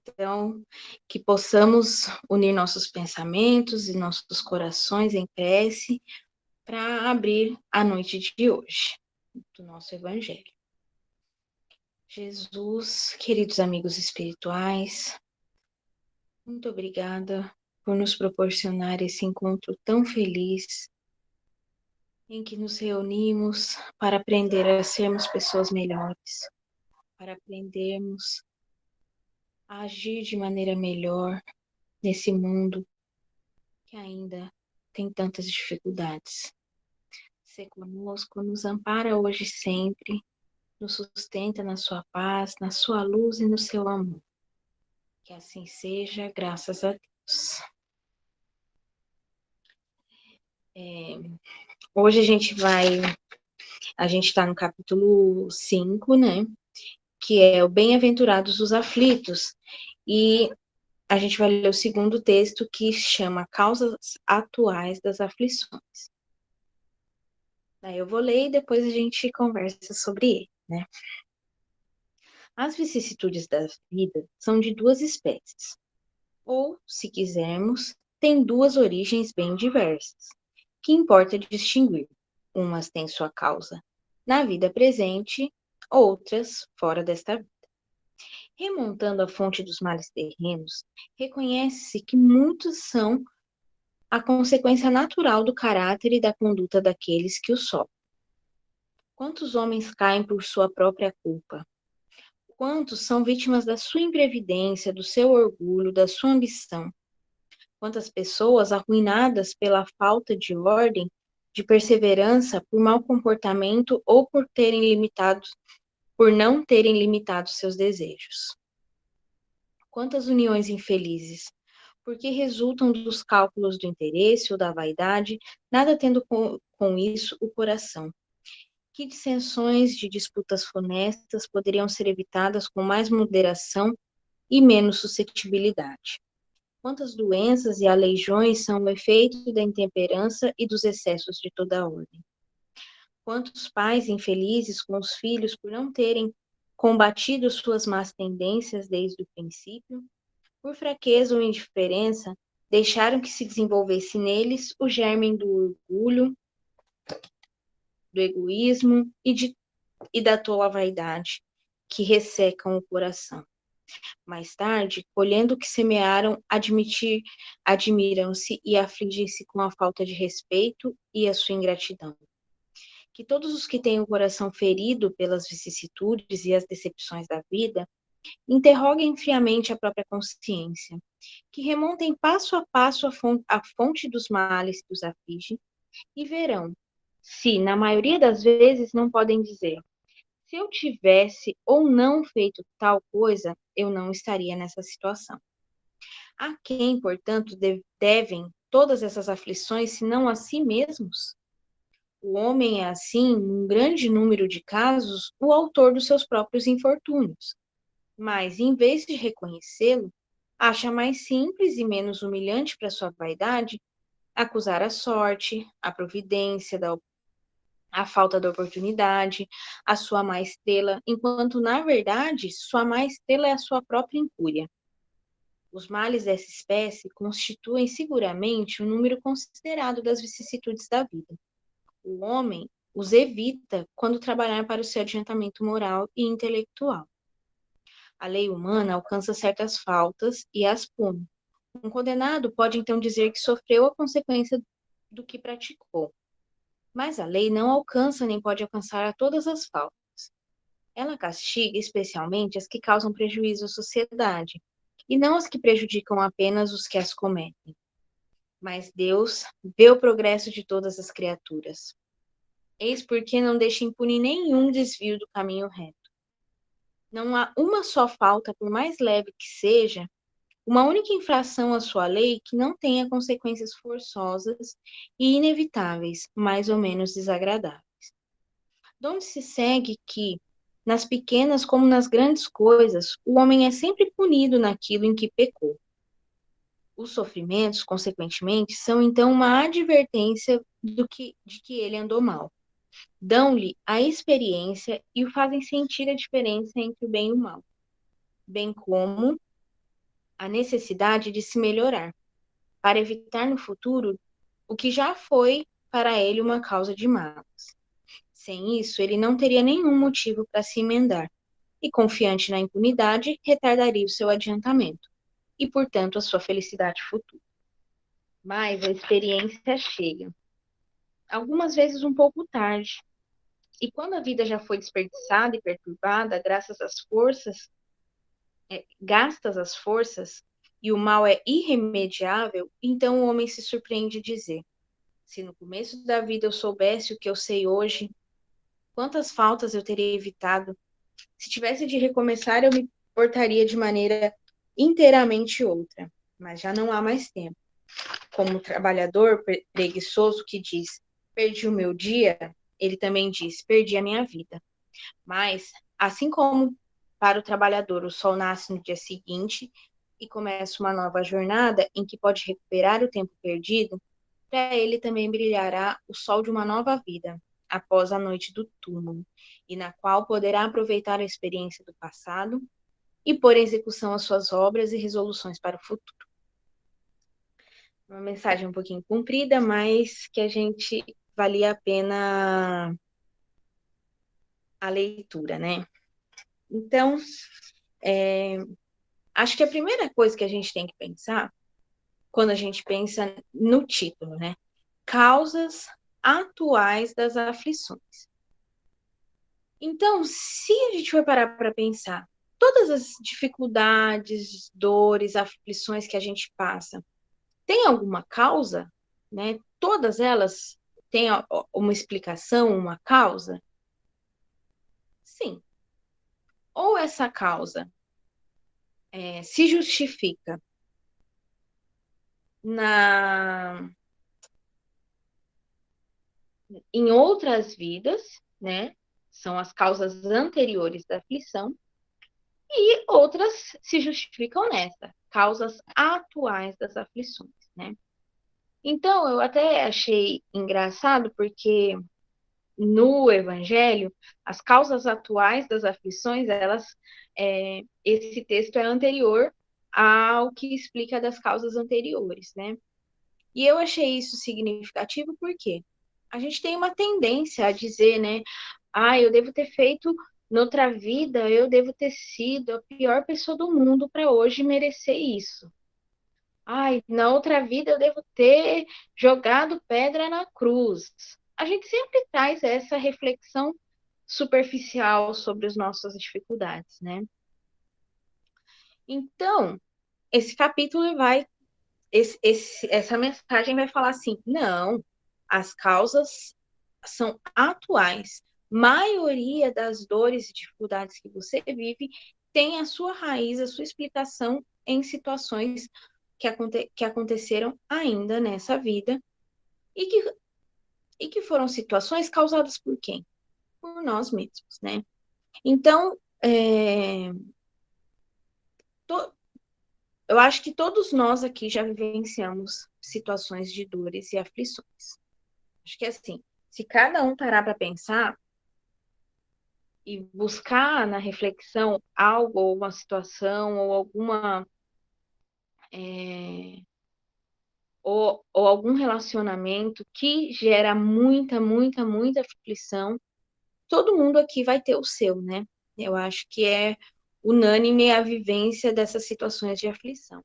Então, que possamos unir nossos pensamentos e nossos corações em prece para abrir a noite de hoje, do nosso Evangelho. Jesus, queridos amigos espirituais, muito obrigada por nos proporcionar esse encontro tão feliz, em que nos reunimos para aprender a sermos pessoas melhores, para aprendermos a agir de maneira melhor nesse mundo que ainda tem tantas dificuldades. Ser conosco, nos ampara hoje e sempre, nos sustenta na sua paz, na sua luz e no seu amor. Que assim seja, graças a Deus. Hoje a gente está no capítulo 5, né? Que é o Bem-aventurados os aflitos. E a gente vai ler o segundo texto, que chama Causas Atuais das Aflições. Daí eu vou ler e depois a gente conversa sobre ele, né? As vicissitudes da vida são de duas espécies, ou, se quisermos, têm duas origens bem diversas, que importa distinguir. Umas têm sua causa na vida presente, outras fora desta vida. Remontando à fonte dos males terrenos, reconhece-se que muitos são a consequência natural do caráter e da conduta daqueles que o sofrem. Quantos homens caem por sua própria culpa? Quantos são vítimas da sua imprevidência, do seu orgulho, da sua ambição? Quantas pessoas arruinadas pela falta de ordem, de perseverança, por mau comportamento ou por não terem limitado seus desejos? Quantas uniões infelizes, porque resultam dos cálculos do interesse ou da vaidade, nada tendo com isso o coração. Que dissensões de disputas funestas poderiam ser evitadas com mais moderação e menos suscetibilidade? Quantas doenças e aleijões são o efeito da intemperança e dos excessos de toda a ordem? Quantos pais infelizes com os filhos por não terem combatido suas más tendências desde o princípio, por fraqueza ou indiferença, deixaram que se desenvolvesse neles o germe do orgulho, do egoísmo e da tola vaidade, que ressecam o coração. Mais tarde, colhendo o que semearam, admiram-se e afligem-se com a falta de respeito e a sua ingratidão. Que todos os que têm o coração ferido pelas vicissitudes e as decepções da vida, interroguem friamente a própria consciência, que remontem passo a passo a fonte dos males que os aflige, e verão se, na maioria das vezes, não podem dizer: se eu tivesse ou não feito tal coisa, eu não estaria nessa situação. A quem, portanto, devem todas essas aflições, senão a si mesmos? O homem é, assim, num grande número de casos, o autor dos seus próprios infortúnios. Mas, em vez de reconhecê-lo, acha mais simples e menos humilhante para sua vaidade acusar a sorte, a providência, a falta da oportunidade, a sua má estrela, enquanto, na verdade, sua má estrela é a sua própria incúria. Os males dessa espécie constituem seguramente um número considerado das vicissitudes da vida. O homem os evita quando trabalhar para o seu adiantamento moral e intelectual. A lei humana alcança certas faltas e as pune. Um condenado pode então dizer que sofreu a consequência do que praticou. Mas a lei não alcança nem pode alcançar a todas as faltas. Ela castiga especialmente as que causam prejuízo à sociedade, e não as que prejudicam apenas os que as cometem. Mas Deus vê o progresso de todas as criaturas. Eis porque não deixa impune nenhum desvio do caminho reto. Não há uma só falta, por mais leve que seja, uma única infração à sua lei que não tenha consequências forçosas e inevitáveis, mais ou menos desagradáveis. Donde se segue que, nas pequenas como nas grandes coisas, o homem é sempre punido naquilo em que pecou. Os sofrimentos, consequentemente, são então uma advertência de que ele andou mal. Dão-lhe a experiência e o fazem sentir a diferença entre o bem e o mal, bem como a necessidade de se melhorar, para evitar no futuro o que já foi para ele uma causa de mágoas. Sem isso, ele não teria nenhum motivo para se emendar, e confiante na impunidade, retardaria o seu adiantamento, e, portanto, a sua felicidade futura. Mas a experiência chega, algumas vezes um pouco tarde, e quando a vida já foi desperdiçada e perturbada, gastas as forças, e o mal é irremediável, então o homem se surpreende de dizer: se no começo da vida eu soubesse o que eu sei hoje, quantas faltas eu teria evitado. Se tivesse de recomeçar, eu me portaria de maneira inteiramente outra. Mas já não há mais tempo. Como o trabalhador preguiçoso que diz: perdi o meu dia, ele também diz: perdi a minha vida. Mas, assim como para o trabalhador o sol nasce no dia seguinte e começa uma nova jornada em que pode recuperar o tempo perdido, para ele também brilhará o sol de uma nova vida, após a noite do túmulo, e na qual poderá aproveitar a experiência do passado e pôr em execução as suas obras e resoluções para o futuro. Uma mensagem um pouquinho comprida, mas que a gente valia a pena a leitura, né? Então, acho que a primeira coisa que a gente tem que pensar, quando a gente pensa no título, né? Causas atuais das aflições. Então, se a gente for parar para pensar, todas as dificuldades, dores, aflições que a gente passa, tem alguma causa, né? Todas elas têm uma explicação, uma causa? Sim. Ou essa causa se justifica na em outras vidas, né? São as causas anteriores da aflição, e outras se justificam nessa, causas atuais das aflições, né? Então, eu até achei engraçado porque no Evangelho, as causas atuais das aflições, esse texto é anterior ao que explica das causas anteriores, né? E eu achei isso significativo porque a gente tem uma tendência a dizer, né? Ah, eu devo ter feito noutra vida, eu devo ter sido a pior pessoa do mundo para hoje merecer isso. Ai, na outra vida eu devo ter jogado pedra na cruz. A gente sempre traz essa reflexão superficial sobre as nossas dificuldades, né? Então, esse capítulo essa mensagem vai falar assim: não, as causas são atuais. Maioria das dores e dificuldades que você vive tem a sua raiz, a sua explicação em situações que aconteceram ainda nessa vida e que foram situações causadas por quem? Por nós mesmos, né? Então, eu acho que todos nós aqui já vivenciamos situações de dores e aflições. Acho que assim, se cada um parar para pensar e buscar na reflexão algo, ou uma situação, ou ou algum relacionamento que gera muita, muita, muita aflição, todo mundo aqui vai ter o seu, né? Eu acho que é unânime a vivência dessas situações de aflição.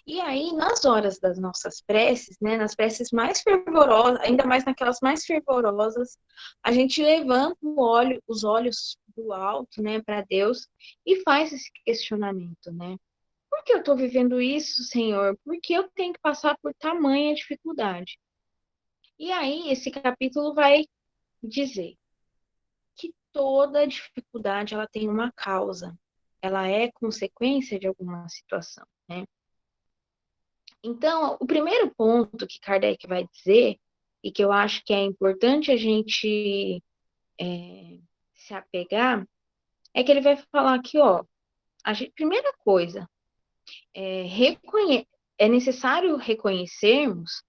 E aí, nas horas das nossas preces, né, nas preces mais fervorosas, ainda mais naquelas mais fervorosas, a gente levanta os olhos do alto, né, para Deus e faz esse questionamento, né? Por que eu estou vivendo isso, Senhor? Por que eu tenho que passar por tamanha dificuldade? E aí, esse capítulo vai dizer que toda dificuldade ela tem uma causa, ela é consequência de alguma situação, né? Então, o primeiro ponto que Kardec vai dizer, e que eu acho que é importante a gente se apegar, é que ele vai falar aqui, ó, primeira coisa, é necessário reconhecermos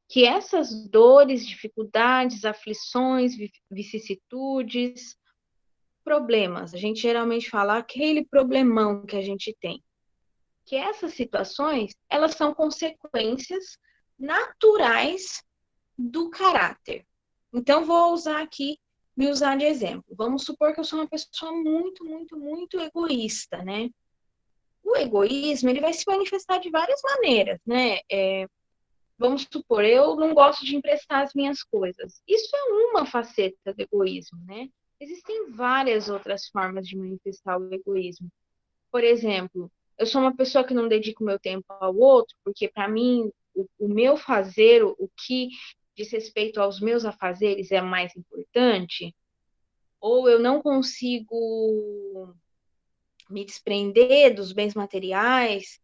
que essas dores, dificuldades, aflições, vicissitudes, problemas, a gente geralmente fala aquele problemão que a gente tem. que essas situações, elas são consequências naturais do caráter. Então, vou usar aqui, me usar de exemplo. Vamos supor que eu sou uma pessoa muito, muito, muito egoísta, né? O egoísmo, ele vai se manifestar de várias maneiras, né? Vamos supor, eu não gosto de emprestar as minhas coisas. Isso é uma faceta do egoísmo, né? Existem várias outras formas de manifestar o egoísmo. Por exemplo, eu sou uma pessoa que não dedico meu tempo ao outro, porque para mim o meu fazer, o que diz respeito aos meus afazeres é mais importante, ou eu não consigo me desprender dos bens materiais.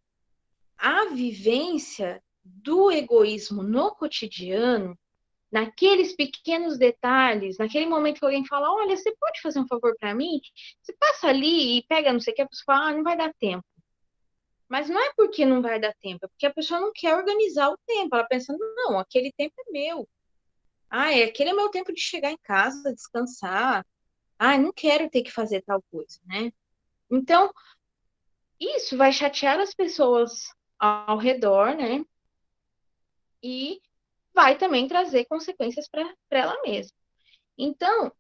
A vivência do egoísmo no cotidiano, naqueles pequenos detalhes, naquele momento que alguém fala, olha, você pode fazer um favor para mim? Você passa ali e pega não sei o que, a pessoa fala, não vai dar tempo. Mas não é porque não vai dar tempo, é porque a pessoa não quer organizar o tempo. Ela pensa, não, aquele tempo é meu. Ah, aquele é meu tempo de chegar em casa, descansar. Ah, não quero ter que fazer tal coisa, né? Então, isso vai chatear as pessoas ao redor, né? E vai também trazer consequências para ela mesma. Então,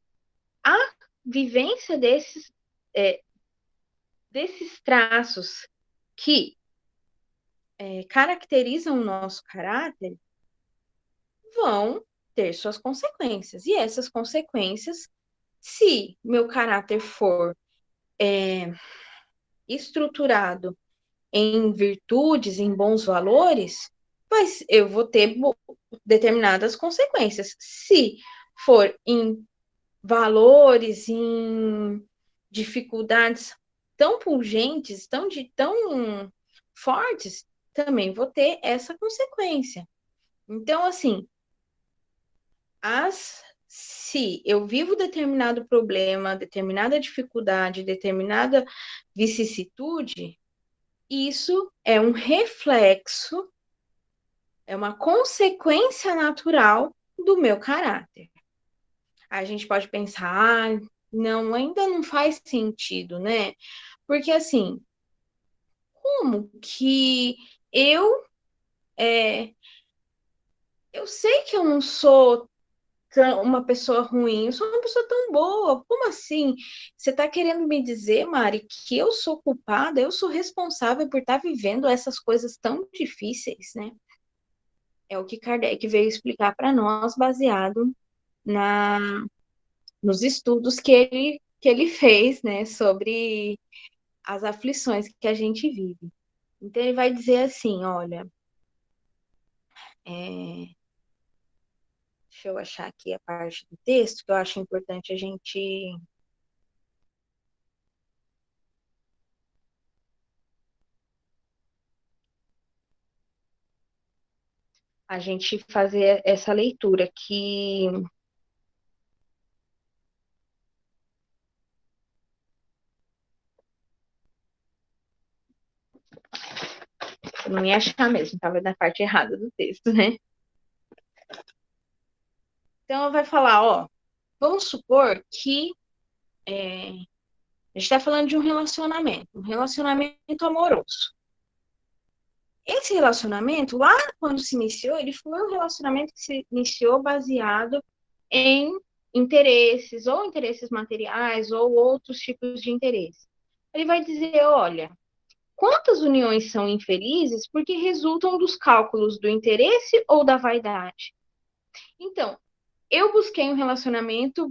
a vivência desses traços que caracterizam o nosso caráter vão ter suas consequências. E essas consequências, se meu caráter for estruturado em virtudes, em bons valores, mas eu vou ter determinadas consequências. Se for em valores, em dificuldades tão pungentes, tão fortes, também vou ter essa consequência. Então, assim, se eu vivo determinado problema, determinada dificuldade, determinada vicissitude, isso é um reflexo, é uma consequência natural do meu caráter. A gente pode pensar, não, ainda não faz sentido, né? Porque assim, como que eu eu sei que eu não sou uma pessoa ruim, eu sou uma pessoa tão boa. Como assim? Você está querendo me dizer, Mari, que eu sou culpada, eu sou responsável por estar vivendo essas coisas tão difíceis, né? É o que Kardec veio explicar para nós, baseado na, nos estudos que ele fez, né, sobre as aflições que a gente vive. Então, ele vai dizer assim: olha, deixa eu achar aqui a parte do texto que eu acho importante a gente fazer essa leitura que eu não ia achar mesmo, estava na parte errada do texto, né? Então, vai falar, ó, vamos supor que a gente está falando de um relacionamento amoroso. Esse relacionamento, lá quando se iniciou, ele foi um relacionamento que se iniciou baseado em interesses, ou interesses materiais, ou outros tipos de interesse. Ele vai dizer, olha, quantas uniões são infelizes porque resultam dos cálculos do interesse ou da vaidade? Então, eu busquei um relacionamento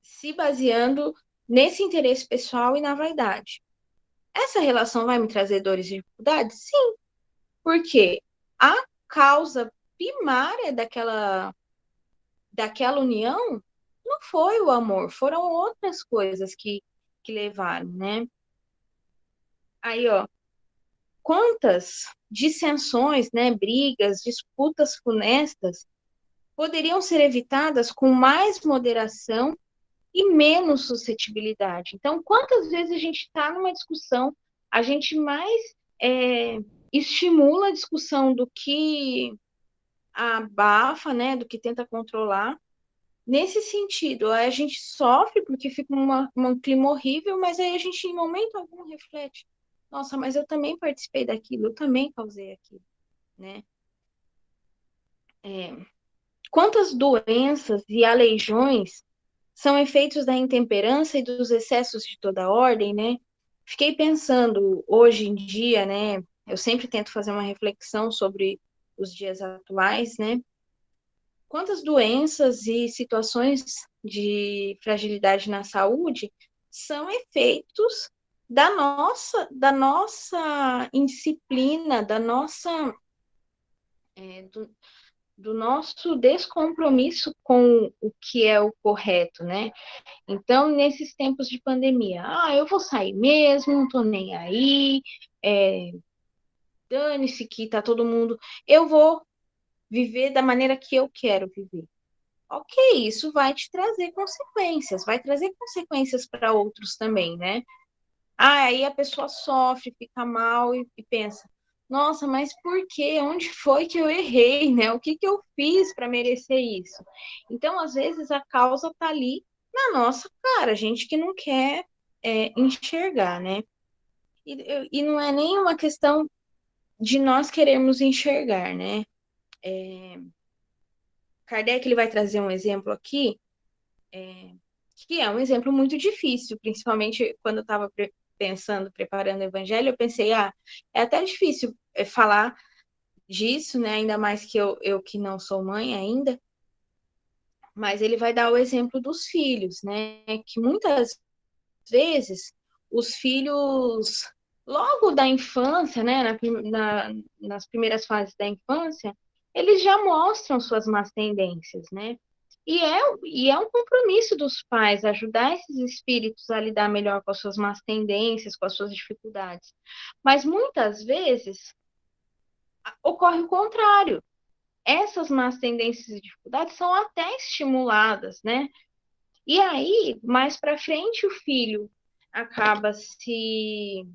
se baseando nesse interesse pessoal e na vaidade. Essa relação vai me trazer dores e dificuldades? Sim, porque a causa primária daquela união não foi o amor, foram outras coisas que levaram, né? Aí, ó, quantas dissensões, né, brigas, disputas funestas poderiam ser evitadas com mais moderação e menos suscetibilidade. Então, quantas vezes a gente está numa discussão, a gente mais estimula a discussão do que abafa, né, do que tenta controlar, Nesse sentido, aí a gente sofre porque fica um clima horrível, mas aí a gente, em momento algum, reflete: nossa, mas eu também participei daquilo, eu também causei aquilo, né? É, quantas doenças e aleijões são efeitos da intemperança e dos excessos de toda ordem, né? Fiquei pensando, hoje em dia, né? Eu sempre tento fazer uma reflexão sobre os dias atuais, né? Quantas doenças e situações de fragilidade na saúde são efeitos da nossa indisciplina, do nosso descompromisso com o que é o correto, né? Então, nesses tempos de pandemia, eu vou sair mesmo, não tô nem aí, dane-se que tá todo mundo, eu vou viver da maneira que eu quero viver. Ok, isso vai te trazer consequências, vai trazer consequências para outros também, né? Aí a pessoa sofre, fica mal e pensa: nossa, mas por quê? Onde foi que eu errei, né? O que que eu fiz para merecer isso? Então, às vezes, a causa está ali na nossa cara, a gente que não quer enxergar, né? E não é nem uma questão de nós queremos enxergar, né? Kardec ele vai trazer um exemplo aqui que é um exemplo muito difícil, principalmente quando eu estava pensando, preparando o evangelho, eu pensei, é até difícil falar disso, né? Ainda mais que eu que não sou mãe ainda, mas ele vai dar o exemplo dos filhos, né? Que muitas vezes os filhos, logo da infância, né? Nas primeiras fases da infância, eles já mostram suas más tendências, né? E é um compromisso dos pais ajudar esses espíritos a lidar melhor com as suas más tendências, com as suas dificuldades. Mas muitas vezes ocorre o contrário. Essas más tendências e dificuldades são até estimuladas, né? E aí, mais para frente, o filho acaba se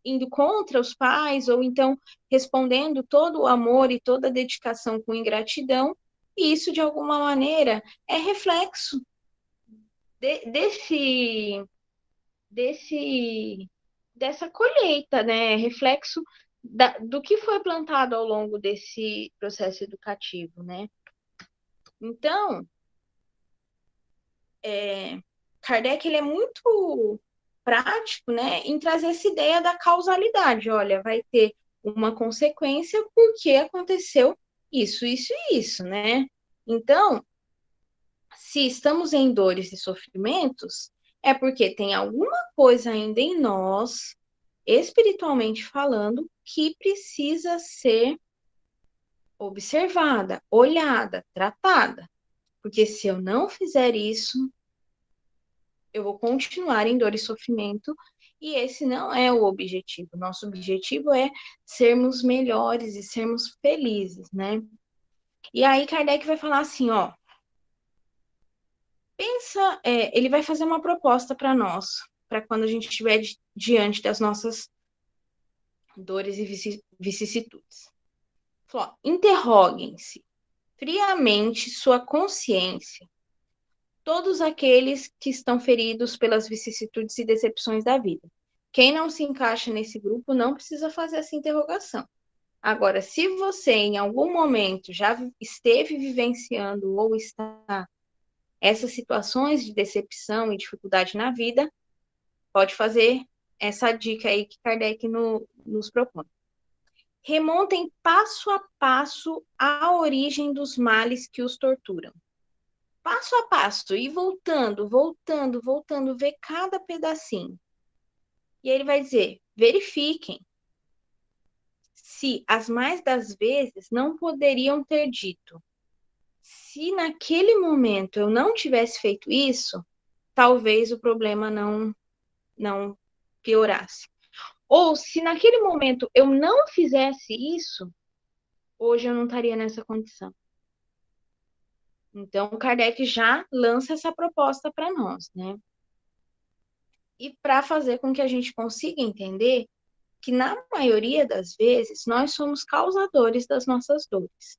indo contra os pais, ou então respondendo todo o amor e toda a dedicação com ingratidão, e isso, de alguma maneira, é reflexo desse, desse, dessa colheita, né? Reflexo do que foi plantado ao longo desse processo educativo, né? Então, Kardec ele é muito prático, né, em trazer essa ideia da causalidade. Olha, vai ter uma consequência porque aconteceu isso e isso, né? Então, se estamos em dores e sofrimentos, é porque tem alguma coisa ainda em nós, espiritualmente falando, que precisa ser observada, olhada, tratada. Porque se eu não fizer isso, eu vou continuar em dor e sofrimento, e esse não é o objetivo. Nosso objetivo é sermos melhores e sermos felizes, né? E aí Kardec vai falar assim, ó, pensa, ele vai fazer uma proposta para nós, para quando a gente estiver diante das nossas dores e vicissitudes. Interroguem-se friamente sua consciência, todos aqueles que estão feridos pelas vicissitudes e decepções da vida. Quem não se encaixa nesse grupo não precisa fazer essa interrogação. Agora, se você em algum momento já esteve vivenciando ou está essas situações de decepção e dificuldade na vida, pode fazer essa dica aí que Kardec nos propõe. Remontem passo a passo a origem dos males que os torturam. Passo a passo, e voltando, ver cada pedacinho. E ele vai dizer: verifiquem se as mais das vezes não poderiam ter dito. Se naquele momento eu não tivesse feito isso, talvez o problema não piorasse. Ou se naquele momento eu não fizesse isso, hoje eu não estaria nessa condição. Então, Kardec já lança essa proposta para nós, né? E para fazer com que a gente consiga entender que, na maioria das vezes, nós somos causadores das nossas dores,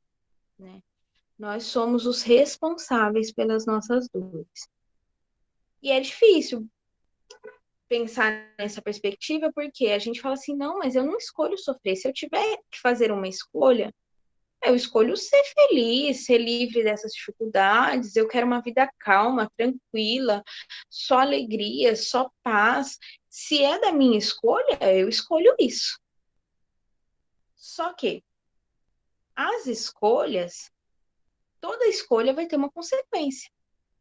né? Nós somos os responsáveis pelas nossas dores. E é difícil pensar nessa perspectiva, porque a gente fala assim, não, mas eu não escolho sofrer. Se eu tiver que fazer uma escolha, eu escolho ser feliz, ser livre dessas dificuldades. Eu quero uma vida calma, tranquila, só alegria, só paz. Se é da minha escolha, eu escolho isso. Só que as escolhas, toda escolha vai ter uma consequência.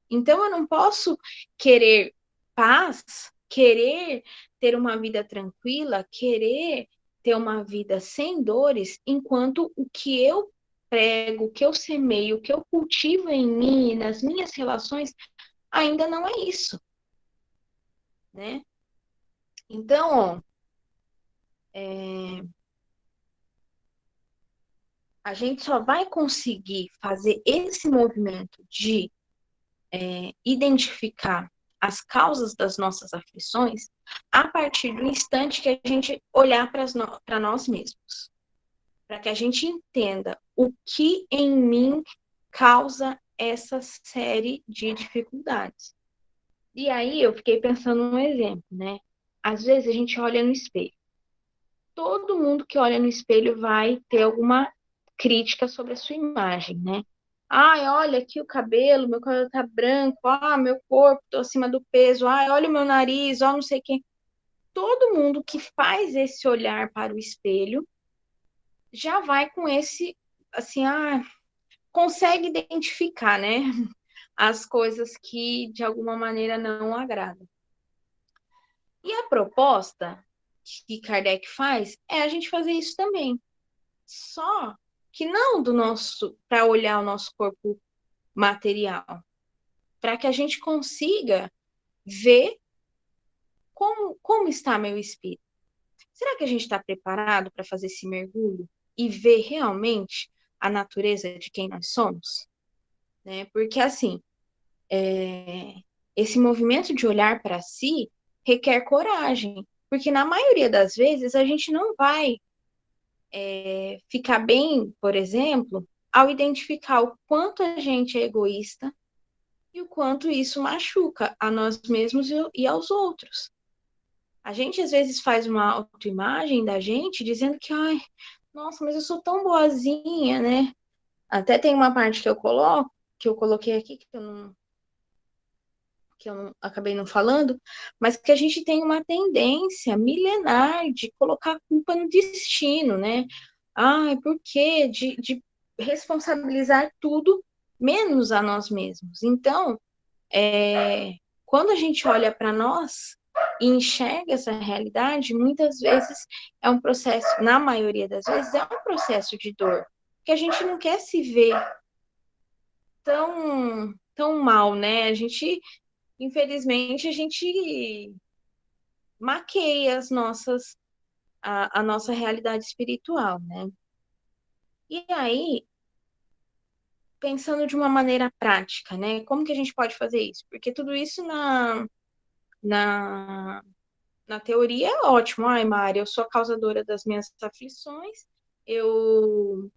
Então eu não posso querer paz, querer ter uma vida tranquila, querer ter uma vida sem dores, enquanto o que eu prego, o que eu semeio, o que eu cultivo em mim e nas minhas relações ainda não é isso, né? Então, ó, a gente só vai conseguir fazer esse movimento de identificar as causas das nossas aflições a partir do instante que a gente olhar para nós mesmos, para que a gente entenda o que em mim causa essa série de dificuldades. E aí eu fiquei pensando num exemplo, né? Às vezes a gente olha no espelho. Todo mundo que olha no espelho vai ter alguma crítica sobre a sua imagem, né? Ai, olha aqui o cabelo, meu cabelo tá branco, meu corpo, tô acima do peso, ai, olha o meu nariz, ó, não sei quem. Todo mundo que faz esse olhar para o espelho já vai com esse, assim, consegue identificar, né? As coisas que de alguma maneira não agradam. E a proposta que Kardec faz é a gente fazer isso também. Só que não do nosso, para olhar o nosso corpo material, para que a gente consiga ver como está meu espírito. Será que a gente está preparado para fazer esse mergulho e ver realmente a natureza de quem nós somos? Né? Porque, assim, esse movimento de olhar para si requer coragem, porque na maioria das vezes a gente não vai ficar bem, por exemplo, ao identificar o quanto a gente é egoísta e o quanto isso machuca a nós mesmos e aos outros. A gente às vezes faz uma autoimagem da gente dizendo que, ai, nossa, mas eu sou tão boazinha, né? Até tem uma parte que eu coloquei aqui, que eu não, acabei não falando, mas que a gente tem uma tendência milenar de colocar a culpa no destino, né? Ai, por quê? De responsabilizar tudo menos a nós mesmos. Então, quando a gente olha para nós e enxerga essa realidade, muitas vezes é um processo, na maioria das vezes, é um processo de dor, que a gente não quer se ver tão mal, né? Infelizmente, a gente maqueia a nossa realidade espiritual, né? E aí, pensando de uma maneira prática, né? Como que a gente pode fazer isso? Porque tudo isso na, na teoria é ótimo. Ai, Mari, eu sou a causadora das minhas aflições, eu,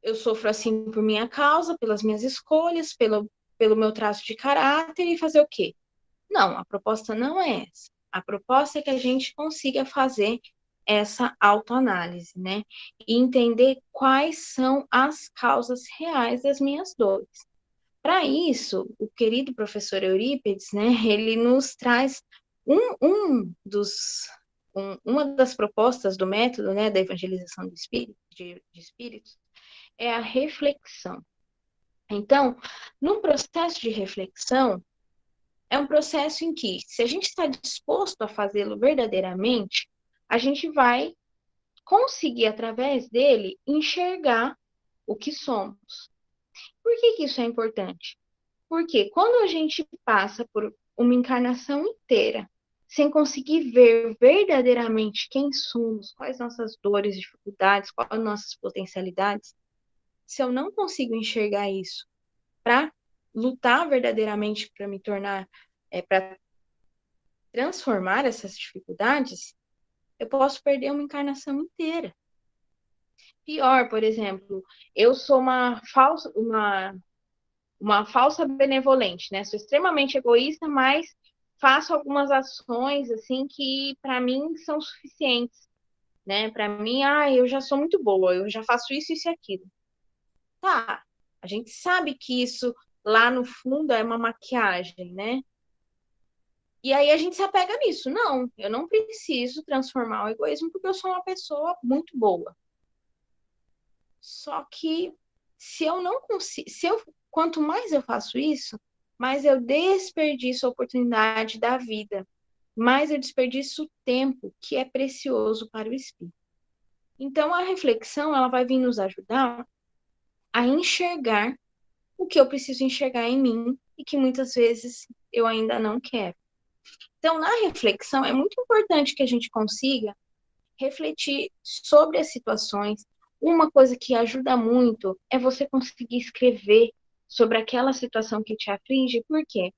eu sofro assim por minha causa, pelas minhas escolhas, pelo meu traço de caráter e fazer o quê? Não, a proposta não é essa. A proposta é que a gente consiga fazer essa autoanálise, né? E entender quais são as causas reais das minhas dores. Para isso, o querido professor Eurípides, né, ele nos traz uma das propostas do método, né, da evangelização do espírito, de espíritos, é a reflexão. Então, no processo de reflexão, é um processo em que, se a gente está disposto a fazê-lo verdadeiramente, a gente vai conseguir, através dele, enxergar o que somos. Por que isso é importante? Porque quando a gente passa por uma encarnação inteira sem conseguir ver verdadeiramente quem somos, quais nossas dores, dificuldades, quais nossas potencialidades, se eu não consigo enxergar isso para lutar verdadeiramente para me tornar, para transformar essas dificuldades, eu posso perder uma encarnação inteira. Pior, por exemplo, eu sou uma falsa benevolente, né? Sou extremamente egoísta, mas faço algumas ações assim que para mim são suficientes, né? Para mim, eu já sou muito boa, eu já faço isso e aquilo. Tá, a gente sabe que isso lá no fundo é uma maquiagem, né? E aí a gente se apega nisso. Não, eu não preciso transformar o egoísmo porque eu sou uma pessoa muito boa. Só que se eu não consigo, quanto mais eu faço isso, mais eu desperdiço a oportunidade da vida, mais eu desperdiço o tempo que é precioso para o espírito. Então a reflexão, ela vai vir nos ajudar a enxergar o que eu preciso enxergar em mim e que muitas vezes eu ainda não quero. Então, na reflexão, é muito importante que a gente consiga refletir sobre as situações. Uma coisa que ajuda muito é você conseguir escrever sobre aquela situação que te aflige, porque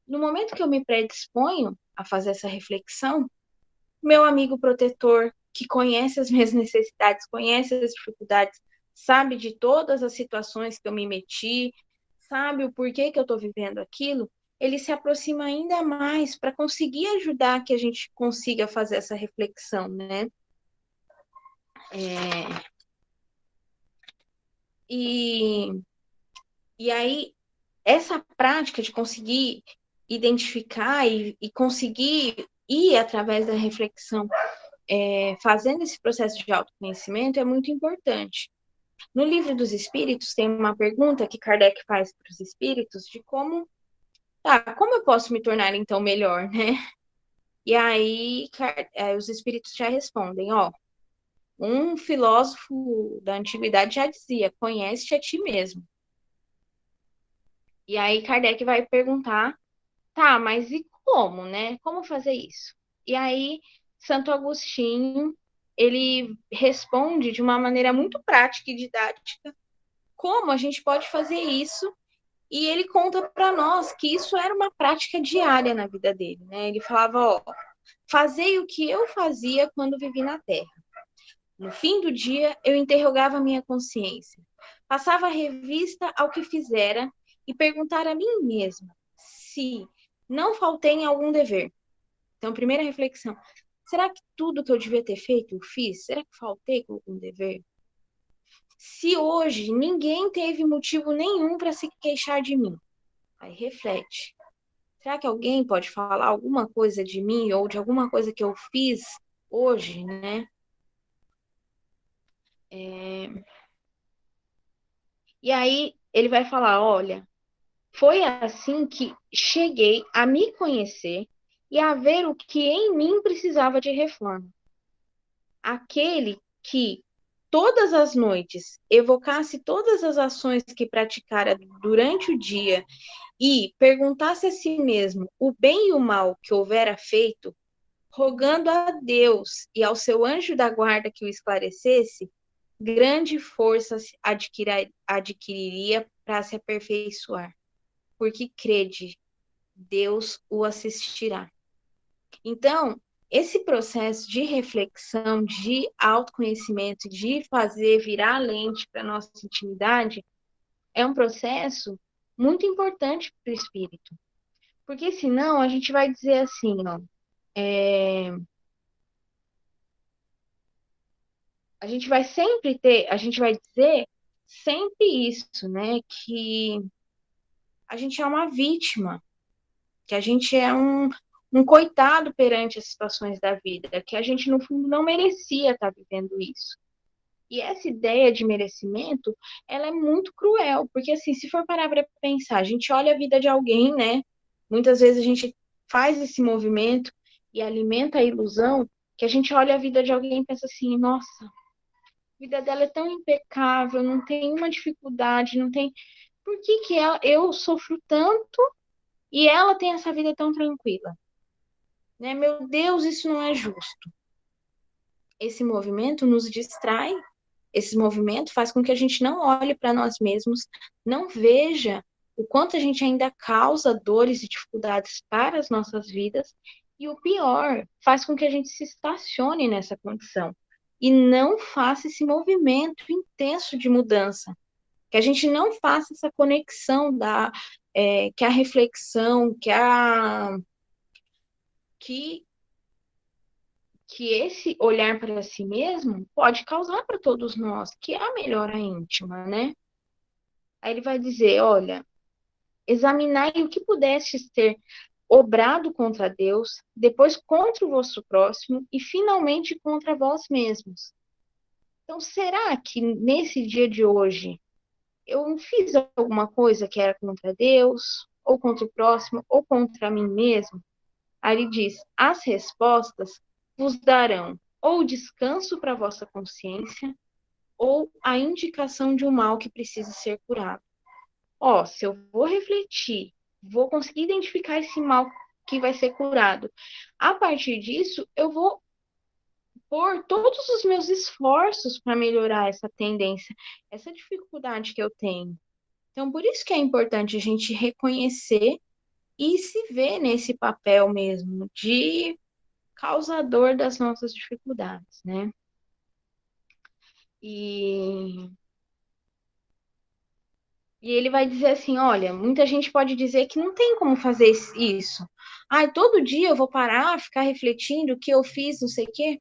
no momento que eu me predisponho a fazer essa reflexão, meu amigo protetor, que conhece as minhas necessidades, conhece as dificuldades, sabe de todas as situações que eu me meti, sabe o porquê que eu estou vivendo aquilo, ele se aproxima ainda mais para conseguir ajudar que a gente consiga fazer essa reflexão, né? É, e, e aí, essa prática de conseguir identificar e conseguir ir através da reflexão, fazendo esse processo de autoconhecimento, é muito importante. No Livro dos Espíritos, tem uma pergunta que Kardec faz para os espíritos de como eu posso me tornar então melhor, né? E aí os espíritos já respondem, um filósofo da antiguidade já dizia, conhece-te a ti mesmo. E aí Kardec vai perguntar, tá, mas e como, né? Como fazer isso? E aí Santo Agostinho, ele responde de uma maneira muito prática e didática como a gente pode fazer isso. E ele conta para nós que isso era uma prática diária na vida dele, né? Ele falava, fazei o que eu fazia quando vivi na Terra. No fim do dia, eu interrogava minha consciência, passava revista ao que fizera e perguntara a mim mesma se não faltei em algum dever. Então, primeira reflexão: será que tudo que eu devia ter feito eu fiz? Será que faltei com algum dever? Se hoje ninguém teve motivo nenhum para se queixar de mim, aí reflete. Será que alguém pode falar alguma coisa de mim ou de alguma coisa que eu fiz hoje, né? E aí ele vai falar, olha, foi assim que cheguei a me conhecer e a ver o que em mim precisava de reforma. Aquele que todas as noites evocasse todas as ações que praticara durante o dia e perguntasse a si mesmo o bem e o mal que houvera feito, rogando a Deus e ao seu anjo da guarda que o esclarecesse, grande força adquiriria para se aperfeiçoar, porque crede, Deus o assistirá. Então, esse processo de reflexão, de autoconhecimento, de fazer virar a lente para a nossa intimidade, é um processo muito importante para o espírito. Porque senão a gente vai dizer assim, a gente vai dizer sempre isso, né? Que a gente é uma vítima, que a gente é um coitado perante as situações da vida, que a gente, no fundo, não merecia estar vivendo isso. E essa ideia de merecimento, ela é muito cruel, porque assim, se for parar para pensar, a gente olha a vida de alguém, né? Muitas vezes a gente faz esse movimento e alimenta a ilusão que a gente olha a vida de alguém e pensa assim, nossa, a vida dela é tão impecável, não tem uma dificuldade, não tem. Por que que eu sofro tanto e ela tem essa vida tão tranquila? Né? Meu Deus, isso não é justo. Esse movimento nos distrai, esse movimento faz com que a gente não olhe para nós mesmos, não veja o quanto a gente ainda causa dores e dificuldades para as nossas vidas, e o pior, faz com que a gente se estacione nessa condição. e não faça esse movimento intenso de mudança. Que a gente não faça essa conexão que a reflexão, que, que esse olhar para si mesmo pode causar para todos nós, que é a melhora íntima, né? Aí ele vai dizer, olha, examinai o que pudestes ter obrado contra Deus, depois contra o vosso próximo e finalmente contra vós mesmos. Então, será que nesse dia de hoje eu fiz alguma coisa que era contra Deus, ou contra o próximo, ou contra mim mesmo? Aí ele diz: as respostas vos darão ou descanso para a vossa consciência, ou a indicação de um mal que precisa ser curado. Ó, se eu vou refletir, vou conseguir identificar esse mal que vai ser curado. A partir disso, eu vou pôr todos os meus esforços para melhorar essa tendência, essa dificuldade que eu tenho. Então, por isso que é importante a gente reconhecer e se ver nesse papel mesmo de causador das nossas dificuldades, né? E, e ele vai dizer assim, olha, muita gente pode dizer que não tem como fazer isso. Ai, todo dia eu vou parar, ficar refletindo o que eu fiz, não sei o quê.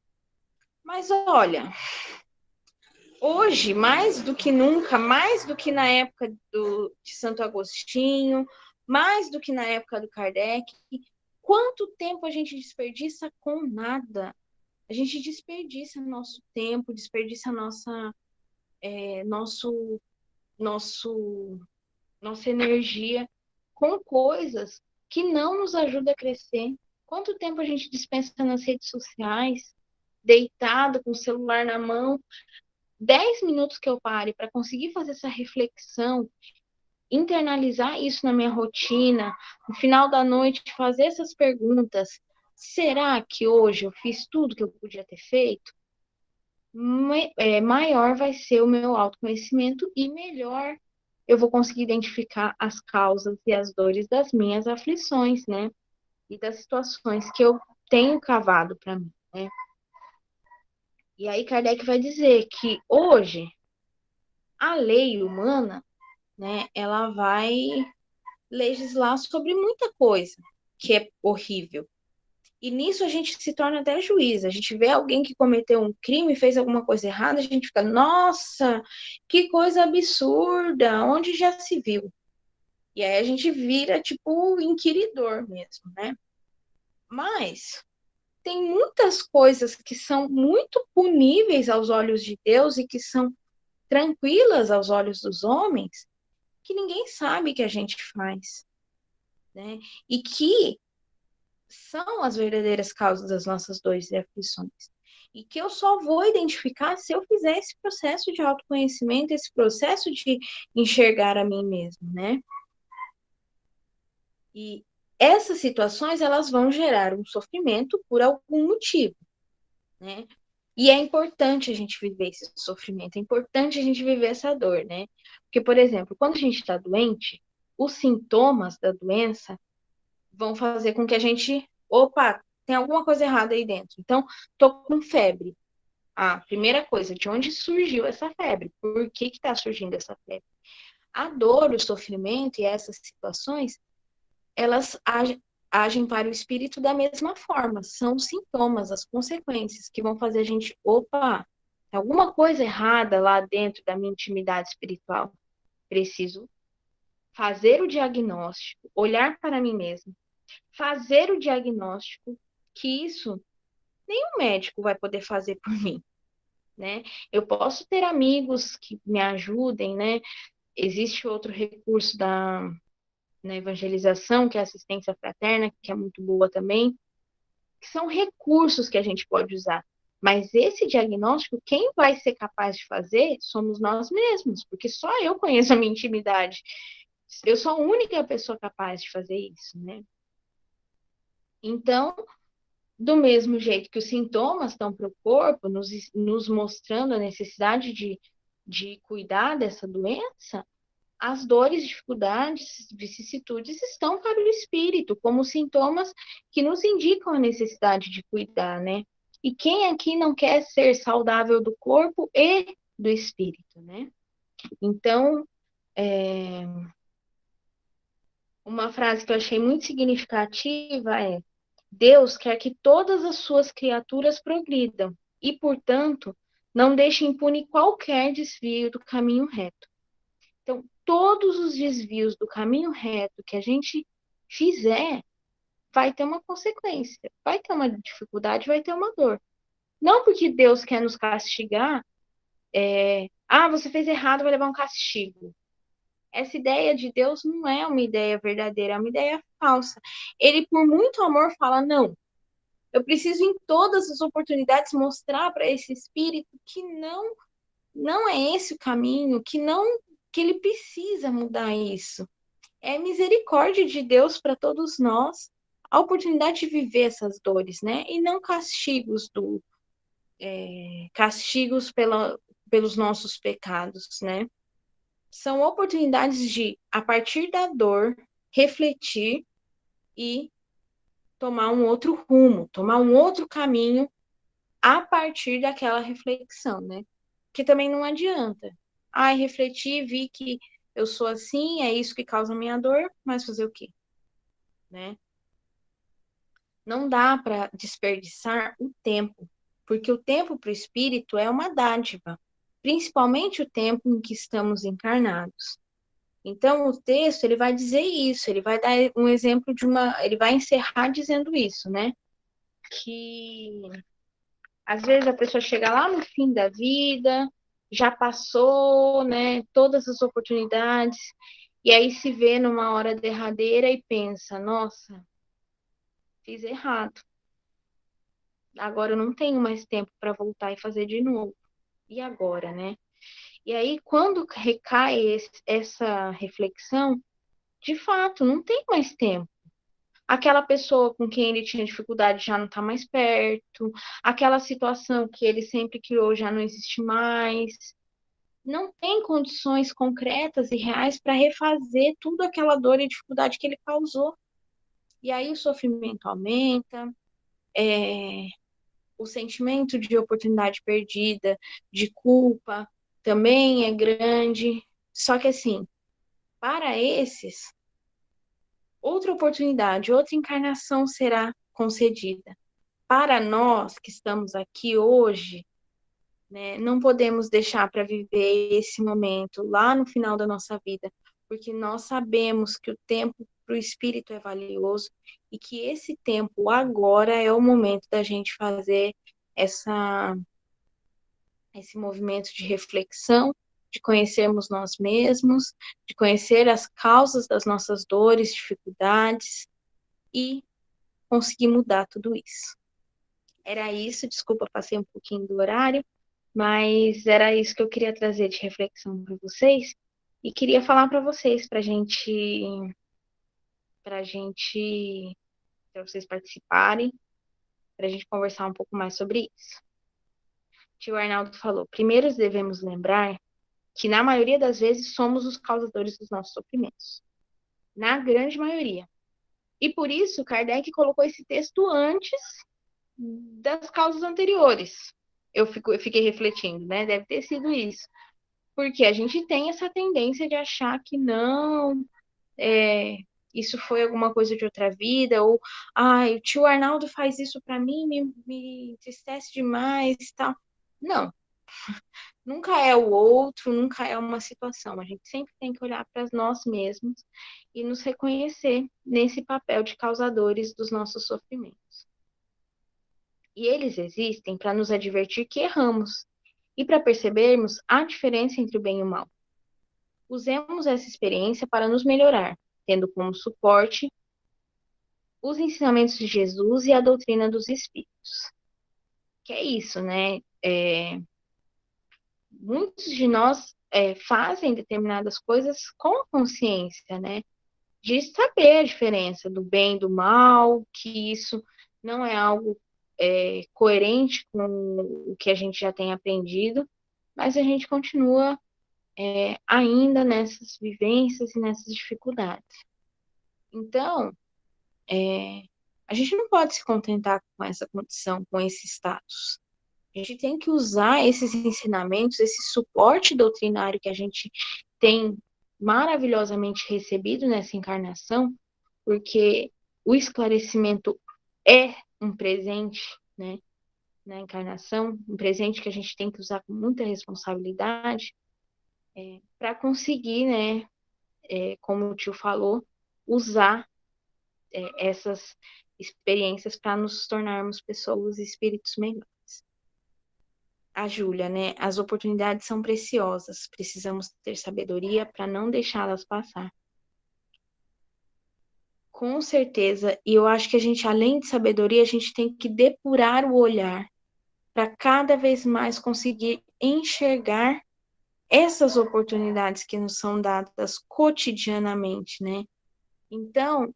Mas olha, hoje, mais do que nunca, mais do que na época de Santo Agostinho, mais do que na época do Kardec, quanto tempo a gente desperdiça com nada? A gente desperdiça nosso tempo, desperdiça nosso, nosso, nossa energia com coisas que não nos ajudam a crescer. Quanto tempo a gente dispensa nas redes sociais, deitado com o celular na mão, 10 minutos que eu pare para conseguir fazer essa reflexão, internalizar isso na minha rotina, no final da noite fazer essas perguntas. Será que hoje eu fiz tudo que eu podia ter feito? Maior vai ser o meu autoconhecimento e melhor eu vou conseguir identificar as causas e as dores das minhas aflições, né? E das situações que eu tenho cavado para mim, né? E aí Kardec vai dizer que hoje a lei humana, né, ela vai legislar sobre muita coisa que é horrível. E nisso a gente se torna até juiz. A gente vê alguém que cometeu um crime, fez alguma coisa errada, a gente fica, nossa, que coisa absurda, onde já se viu? E aí a gente vira, tipo, inquiridor mesmo, né? Mas tem muitas coisas que são muito puníveis aos olhos de Deus e que são tranquilas aos olhos dos homens, que ninguém sabe que a gente faz, né? E que são as verdadeiras causas das nossas dores e aflições. E que eu só vou identificar se eu fizer esse processo de autoconhecimento, esse processo de enxergar a mim mesmo, né? E essas situações, elas vão gerar um sofrimento por algum motivo, né? E é importante a gente viver esse sofrimento, é importante a gente viver essa dor, né? Porque, por exemplo, quando a gente está doente, os sintomas da doença vão fazer com que a gente, opa, tem alguma coisa errada aí dentro. Então, tô com febre. A primeira coisa, de onde surgiu essa febre? Por que está surgindo essa febre? A dor, o sofrimento e essas situações, elas agem para o espírito da mesma forma. São os sintomas, as consequências que vão fazer a gente, opa, tem alguma coisa errada lá dentro da minha intimidade espiritual. Preciso fazer o diagnóstico, olhar para mim mesmo, fazer o diagnóstico, que isso nenhum médico vai poder fazer por mim, né? Eu posso ter amigos que me ajudem, né? Existe outro recurso na evangelização, que é a assistência fraterna, que é muito boa também, que são recursos que a gente pode usar. Mas esse diagnóstico, quem vai ser capaz de fazer somos nós mesmos, porque só eu conheço a minha intimidade. Eu sou a única pessoa capaz de fazer isso, né? Então, do mesmo jeito que os sintomas estão para o corpo, nos mostrando a necessidade de cuidar dessa doença, as dores, dificuldades, vicissitudes estão para o espírito, como sintomas que nos indicam a necessidade de cuidar, né? E quem aqui não quer ser saudável do corpo e do espírito, né? Então, uma frase que eu achei muito significativa é: Deus quer que todas as suas criaturas progridam e, portanto, não deixe impune qualquer desvio do caminho reto. Então, todos os desvios do caminho reto que a gente fizer, vai ter uma consequência, vai ter uma dificuldade, vai ter uma dor. Não porque Deus quer nos castigar, você fez errado, vai levar um castigo. Essa ideia de Deus não é uma ideia verdadeira, é uma ideia falsa. Ele, por muito amor, fala: não, eu preciso em todas as oportunidades mostrar para esse espírito que não é esse o caminho, que ele precisa mudar isso. É misericórdia de Deus para todos nós, a oportunidade de viver essas dores, né? E não castigos pelos nossos pecados, né? São oportunidades de, a partir da dor, refletir e tomar um outro rumo, tomar um outro caminho a partir daquela reflexão, né? Que também não adianta. Refleti, vi que eu sou assim, é isso que causa minha dor, mas fazer o quê? Né? Não dá para desperdiçar o tempo, porque o tempo para o espírito é uma dádiva, principalmente o tempo em que estamos encarnados. Então, o texto, ele vai dizer isso, ele vai dar um exemplo ele vai encerrar dizendo isso, né? Que às vezes a pessoa chega lá no fim da vida, já passou, né, todas as oportunidades, e aí se vê numa hora derradeira e pensa: nossa, fiz errado. Agora eu não tenho mais tempo para voltar e fazer de novo. E agora, né? E aí, quando recai essa reflexão, de fato, não tem mais tempo. Aquela pessoa com quem ele tinha dificuldade já não está mais perto, aquela situação que ele sempre criou já não existe mais. Não tem condições concretas e reais para refazer tudo aquela dor e dificuldade que ele causou. E aí o sofrimento aumenta, o sentimento de oportunidade perdida, de culpa, também é grande. Só que, assim, para esses, outra oportunidade, outra encarnação será concedida. Para nós que estamos aqui hoje, né, não podemos deixar para viver esse momento lá no final da nossa vida, porque nós sabemos que o tempo para o espírito é valioso e que esse tempo agora é o momento da gente fazer esse movimento de reflexão, de conhecermos nós mesmos, de conhecer as causas das nossas dores, dificuldades e conseguir mudar tudo isso. Era isso, desculpa, passei um pouquinho do horário, mas era isso que eu queria trazer de reflexão para vocês e queria falar para vocês, para vocês participarem, para a gente conversar um pouco mais sobre isso. Tio Arnaldo falou: primeiro devemos lembrar que na maioria das vezes somos os causadores dos nossos sofrimentos. Na grande maioria. E por isso Kardec colocou esse texto antes das causas anteriores. Eu fiquei refletindo, né? Deve ter sido isso. Porque a gente tem essa tendência de achar que não, isso foi alguma coisa de outra vida, ou o tio Arnaldo faz isso para mim, me entristece demais, tal. Não, nunca é o outro, nunca é uma situação. A gente sempre tem que olhar para nós mesmos e nos reconhecer nesse papel de causadores dos nossos sofrimentos. E eles existem para nos advertir que erramos e para percebermos a diferença entre o bem e o mal. Usemos essa experiência para nos melhorar, tendo como suporte os ensinamentos de Jesus e a doutrina dos Espíritos. Que é isso, né? Muitos de nós fazem determinadas coisas com a consciência, né? De saber a diferença do bem e do mal, que isso não é algo coerente com o que a gente já tem aprendido, mas a gente continua ainda nessas vivências e nessas dificuldades. Então, A gente não pode se contentar com essa condição, com esse status. A gente tem que usar esses ensinamentos, esse suporte doutrinário que a gente tem maravilhosamente recebido nessa encarnação, porque o esclarecimento é um presente, né, na encarnação, um presente que a gente tem que usar com muita responsabilidade, para conseguir, né, como o tio falou, usar essas experiências para nos tornarmos pessoas e espíritos melhores. A Júlia, né? As oportunidades são preciosas, precisamos ter sabedoria para não deixá-las passar. Com certeza, e eu acho que a gente, além de sabedoria, a gente tem que depurar o olhar para cada vez mais conseguir enxergar essas oportunidades que nos são dadas cotidianamente, né? Então,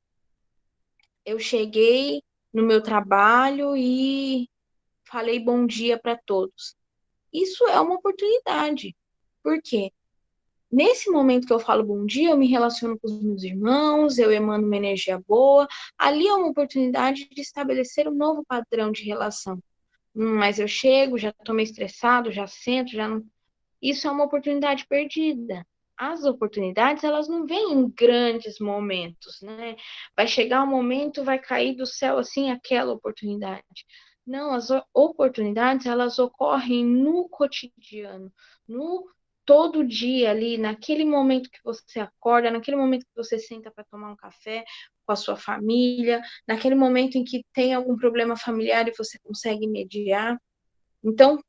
eu cheguei no meu trabalho e falei bom dia para todos. Isso é uma oportunidade. Por quê? Nesse momento que eu falo bom dia, eu me relaciono com os meus irmãos, eu emano uma energia boa. Ali é uma oportunidade de estabelecer um novo padrão de relação. Mas eu chego, já estou meio estressado, já sento, já não. Isso é uma oportunidade perdida. As oportunidades, elas não vêm em grandes momentos, né? Vai chegar um momento, vai cair do céu assim aquela oportunidade. Não, as oportunidades, elas ocorrem no cotidiano, no todo dia ali, naquele momento que você acorda, naquele momento que você senta para tomar um café com a sua família, naquele momento em que tem algum problema familiar e você consegue mediar. Então,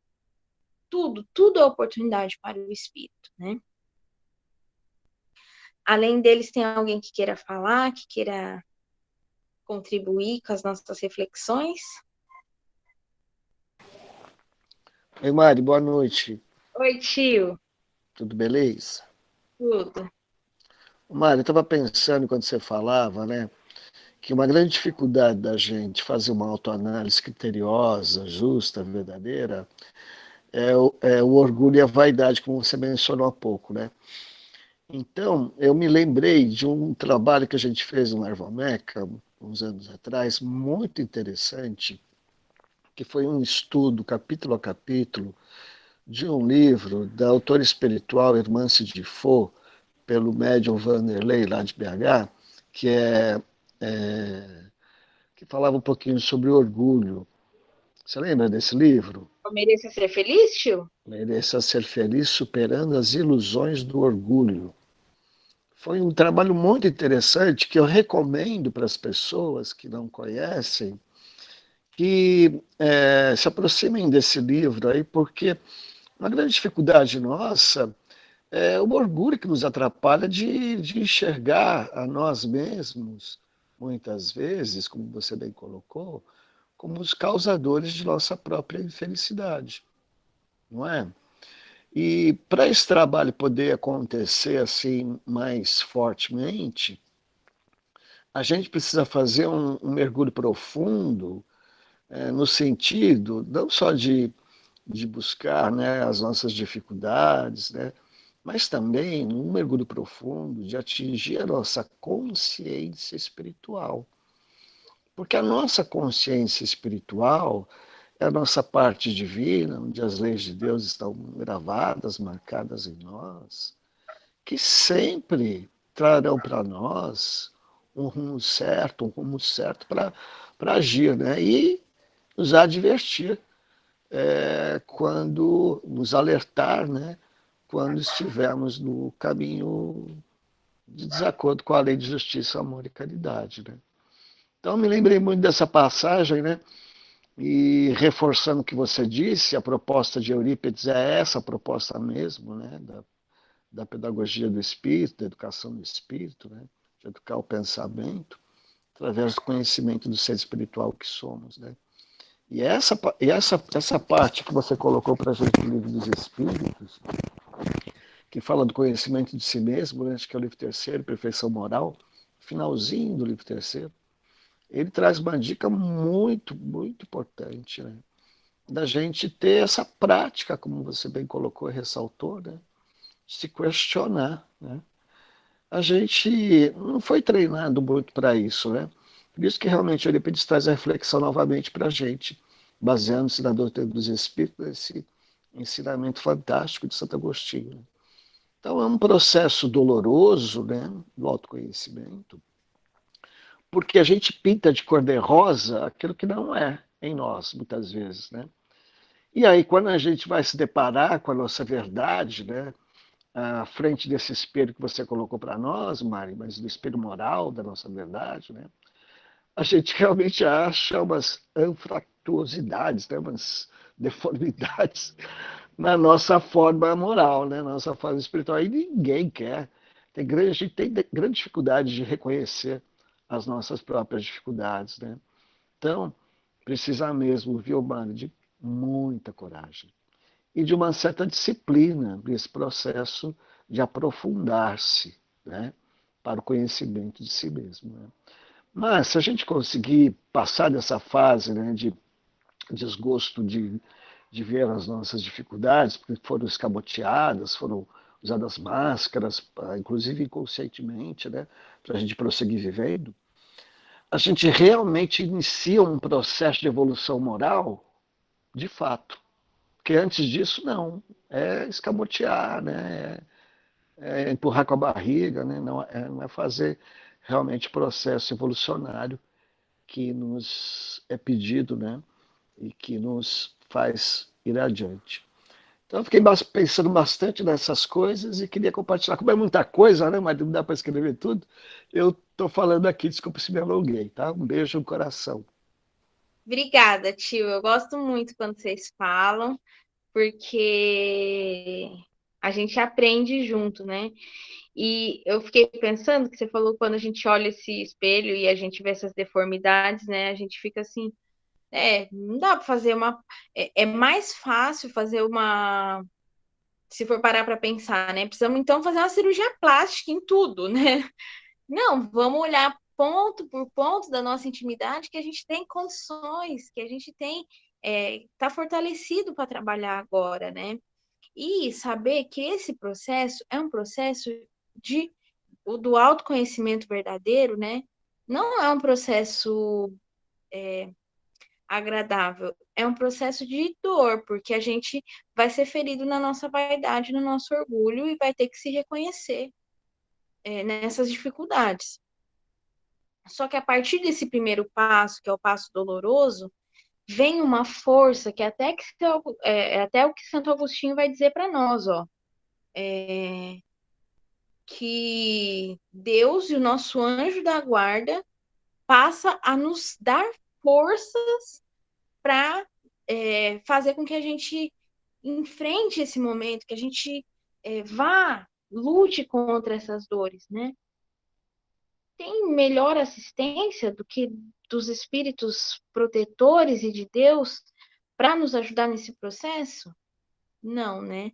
tudo é oportunidade para o espírito, né? Além deles, tem alguém que queira falar, que queira contribuir com as nossas reflexões? Oi, Mari, boa noite. Oi, tio. Tudo beleza? Tudo. Mari, eu estava pensando quando você falava, né, que uma grande dificuldade da gente fazer uma autoanálise criteriosa, justa, verdadeira, é o orgulho e a vaidade, como você mencionou há pouco, né? Então, eu me lembrei de um trabalho que a gente fez no Ervomeca, uns anos atrás, muito interessante, que foi um estudo, capítulo a capítulo, de um livro da autora espiritual Hermance de Faux, pelo médium Vanderlei, lá de BH, que, é, que falava um pouquinho sobre orgulho. Você lembra desse livro? Eu mereço ser feliz, tio? Mereça ser feliz superando as ilusões do orgulho. Foi um trabalho muito interessante que eu recomendo para as pessoas que não conhecem que se aproximem desse livro aí, porque uma grande dificuldade nossa é o orgulho que nos atrapalha de enxergar a nós mesmos, muitas vezes, como você bem colocou, como os causadores de nossa própria infelicidade, não é? E para esse trabalho poder acontecer assim mais fortemente, a gente precisa fazer um mergulho profundo, no sentido não só de buscar, né, as nossas dificuldades, né, mas também um mergulho profundo de atingir a nossa consciência espiritual. Porque a nossa consciência espiritual é a nossa parte divina, onde as leis de Deus estão gravadas, marcadas em nós, que sempre trarão para nós um rumo certo para agir, né? E nos advertir quando nos alertar, né? Quando estivermos no caminho de desacordo com a lei de justiça, amor e caridade, né? Então me lembrei muito dessa passagem, né? E reforçando o que você disse, a proposta de Eurípides é essa proposta mesmo, né? Da pedagogia do espírito, da educação do espírito, né? De educar o pensamento através do conhecimento do ser espiritual que somos, né? E essa parte que você colocou para a gente no livro dos Espíritos, que fala do conhecimento de si mesmo, né? Acho que é o livro terceiro, Perfeição Moral, finalzinho do livro terceiro, ele traz uma dica muito, muito importante, né? Da gente ter essa prática, como você bem colocou e ressaltou, né? De se questionar, né? A gente não foi treinado muito para isso, né? Por isso que realmente Eurípides traz a reflexão novamente para a gente, baseando-se na doutrina dos Espíritos, esse ensinamento fantástico de Santo Agostinho. Então é um processo doloroso, né, do autoconhecimento, porque a gente pinta de cor-de-rosa aquilo que não é em nós, muitas vezes, né? E aí, quando a gente vai se deparar com a nossa verdade, né, à frente desse espelho que você colocou para nós, Mari, mas do espelho moral da nossa verdade, né, a gente realmente acha umas anfractuosidades, né, umas deformidades na nossa forma moral, né, na nossa forma espiritual. E ninguém quer. A gente tem grande dificuldade de reconhecer as nossas próprias dificuldades, né? Então, precisa mesmo, viu, Mari, de muita coragem e de uma certa disciplina nesse processo de aprofundar-se, né, para o conhecimento de si mesmo. Né? Mas se a gente conseguir passar dessa fase, né, de desgosto de ver as nossas dificuldades, porque foram escamoteadas, foram usadas máscaras, inclusive inconscientemente, né, para a gente prosseguir vivendo, a gente realmente inicia um processo de evolução moral de fato. Porque antes disso, não. É escamotear, né? É empurrar com a barriga, né? Não é fazer realmente o processo evolucionário que nos é pedido, né? E que nos faz ir adiante. Então, eu fiquei pensando bastante nessas coisas e queria compartilhar. Como é muita coisa, né? Mas não dá para escrever tudo. Eu estou falando aqui, desculpa se me alonguei, tá? Um beijo no coração. Obrigada, tio. Eu gosto muito quando vocês falam, porque a gente aprende junto, né? E eu fiquei pensando que você falou quando a gente olha esse espelho e a gente vê essas deformidades, né? A gente fica assim, não dá para fazer uma. É mais fácil fazer uma. Se for parar para pensar, né? Precisamos então fazer uma cirurgia plástica em tudo, né? Não, vamos olhar ponto por ponto da nossa intimidade que a gente tem condições, que a gente tem, tá fortalecido para trabalhar agora, né? E saber que esse processo é um processo de o do autoconhecimento verdadeiro, né? Não é um processo agradável, é um processo de dor, porque a gente vai ser ferido na nossa vaidade, no nosso orgulho e vai ter que se reconhecer nessas dificuldades. Só que a partir desse primeiro passo, que é o passo doloroso, vem uma força que até o que Santo Agostinho vai dizer para nós, ó, que Deus e o nosso anjo da guarda passa a nos dar forças para fazer com que a gente enfrente esse momento, que a gente lute contra essas dores, né? Tem melhor assistência do que dos espíritos protetores e de Deus para nos ajudar nesse processo? Não, né?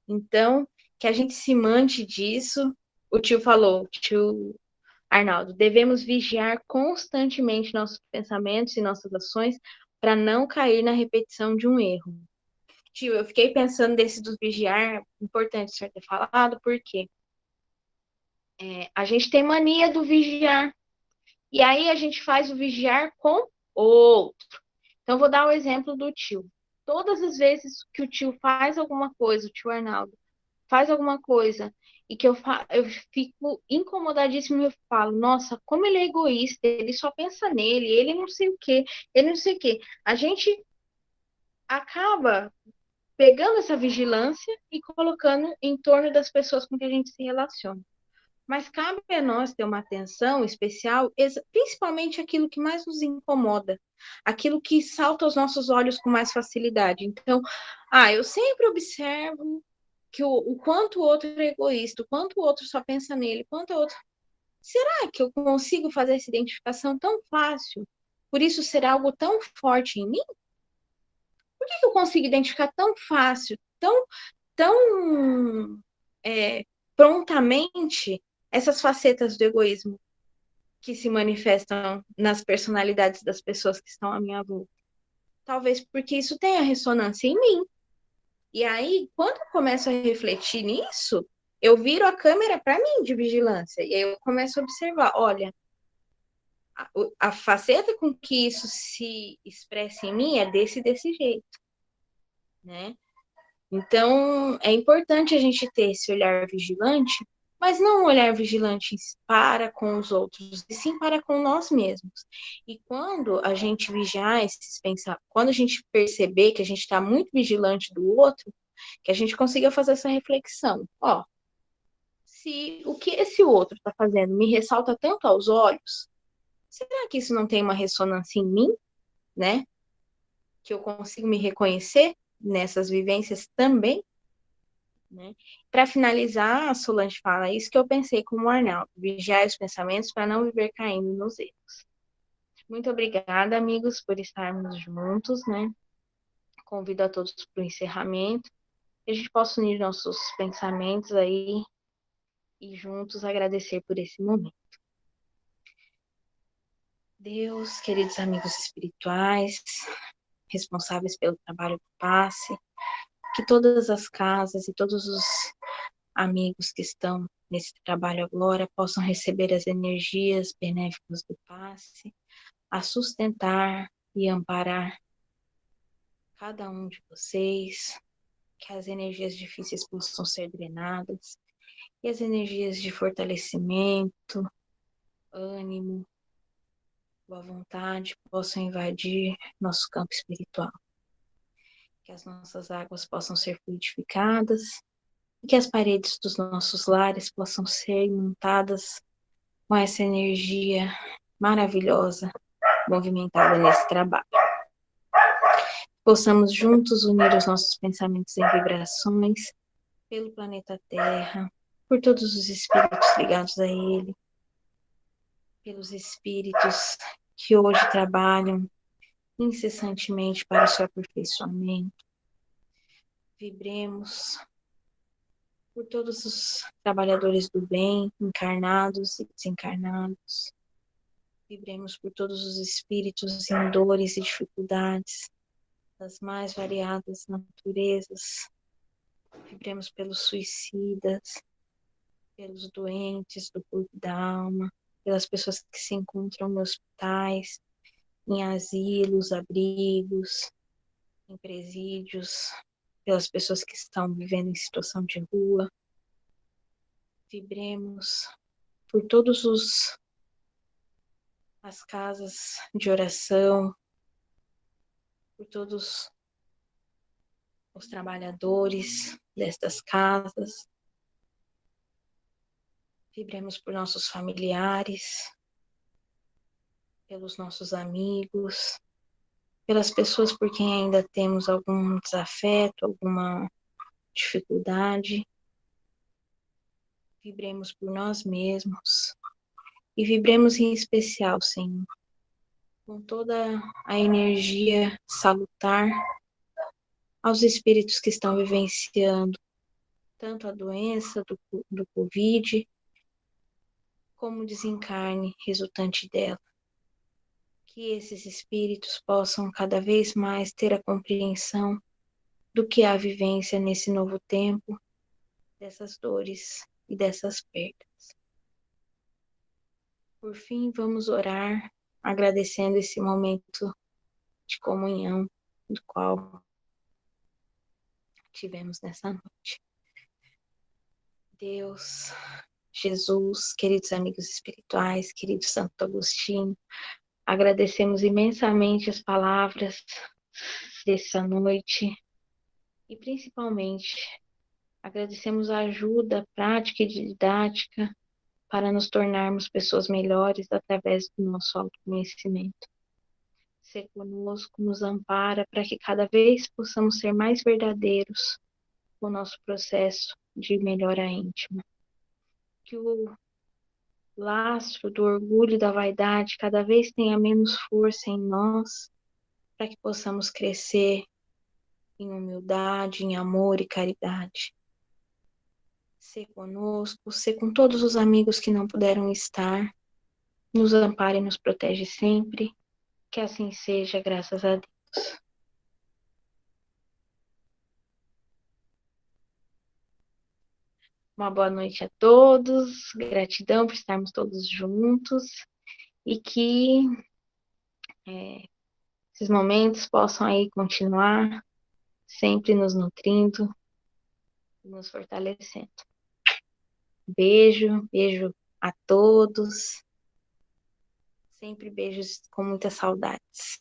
Então, que a gente se mante disso. O tio falou, o tio Arnaldo, devemos vigiar constantemente nossos pensamentos e nossas ações para não cair na repetição de um erro. Tio, eu fiquei pensando desse do vigiar, importante o senhor ter falado, porque a gente tem mania do vigiar. E aí a gente faz o vigiar com outro. Então, vou dar o exemplo do tio. Todas as vezes que o tio faz alguma coisa, o tio Arnaldo faz alguma coisa, e que eu fico incomodadíssimo, eu falo, nossa, como ele é egoísta, ele só pensa nele, ele não sei o quê, ele não sei o quê. A gente acaba pegando essa vigilância e colocando em torno das pessoas com que a gente se relaciona. Mas cabe a nós ter uma atenção especial, principalmente aquilo que mais nos incomoda, aquilo que salta aos nossos olhos com mais facilidade. Então, eu sempre observo que o quanto o outro é egoísta, o quanto o outro só pensa nele, quanto o outro. Será que eu consigo fazer essa identificação tão fácil? Por isso ser algo tão forte em mim? Por que eu consigo identificar tão fácil, tão prontamente essas facetas do egoísmo que se manifestam nas personalidades das pessoas que estão à minha volta? Talvez porque isso tenha ressonância em mim. E aí, quando eu começo a refletir nisso, eu viro a câmera para mim de vigilância. E aí eu começo a observar, olha, a faceta com que isso se expressa em mim é desse jeito, né? Então, é importante a gente ter esse olhar vigilante, mas não um olhar vigilante para com os outros, e sim para com nós mesmos. E quando a gente vigiar esses pensamentos, quando a gente perceber que a gente está muito vigilante do outro, que a gente consiga fazer essa reflexão. Ó, se o que esse outro está fazendo me ressalta tanto aos olhos, será que isso não tem uma ressonância em mim, né? Que eu consigo me reconhecer nessas vivências também? Né? Para finalizar, a Solange fala isso que eu pensei como o Arnaldo, vigiar os pensamentos para não viver caindo nos erros. Muito obrigada, amigos, por estarmos juntos, né? Convido a todos para o encerramento, que a gente possa unir nossos pensamentos aí e juntos agradecer por esse momento. Deus, queridos amigos espirituais, responsáveis pelo trabalho do passe, que todas as casas e todos os amigos que estão nesse trabalho agora possam receber as energias benéficas do passe, a sustentar e amparar cada um de vocês, que as energias difíceis possam ser drenadas e as energias de fortalecimento, ânimo, boa vontade possam invadir nosso campo espiritual. Que as nossas águas possam ser fluidificadas e que as paredes dos nossos lares possam ser montadas com essa energia maravilhosa movimentada nesse trabalho. Possamos juntos unir os nossos pensamentos em vibrações pelo planeta Terra, por todos os espíritos ligados a ele, pelos espíritos que hoje trabalham incessantemente para o seu aperfeiçoamento. Vibremos por todos os trabalhadores do bem, encarnados e desencarnados. Vibremos por todos os espíritos em dores e dificuldades, das mais variadas naturezas. Vibremos pelos suicidas, pelos doentes do corpo e da alma, pelas pessoas que se encontram em hospitais, em asilos, abrigos, em presídios, pelas pessoas que estão vivendo em situação de rua. Vibremos por todos as casas de oração, por todos os trabalhadores destas casas. Vibremos por nossos familiares, pelos nossos amigos, pelas pessoas por quem ainda temos algum desafeto, alguma dificuldade. Vibremos por nós mesmos e vibremos em especial, Senhor, com toda a energia salutar aos espíritos que estão vivenciando tanto a doença do Covid, como o desencarne resultante dela. Que esses espíritos possam cada vez mais ter a compreensão do que é a vivência nesse novo tempo, dessas dores e dessas perdas. Por fim, vamos orar, agradecendo esse momento de comunhão do qual tivemos nessa noite. Deus, Jesus, queridos amigos espirituais, querido Santo Agostinho, agradecemos imensamente as palavras dessa noite e principalmente agradecemos a ajuda prática e didática para nos tornarmos pessoas melhores através do nosso autoconhecimento. Ser conosco, nos ampara para que cada vez possamos ser mais verdadeiros no nosso processo de melhora íntima. Que o lastro do orgulho e da vaidade cada vez tenha menos força em nós, para que possamos crescer em humildade, em amor e caridade. Ser conosco, ser com todos os amigos que não puderam estar, nos ampara e nos protege sempre. Que assim seja, graças a Deus. Uma boa noite a todos, gratidão por estarmos todos juntos e que esses momentos possam aí continuar sempre nos nutrindo e nos fortalecendo. Beijo, beijo a todos. Sempre beijos com muitas saudades.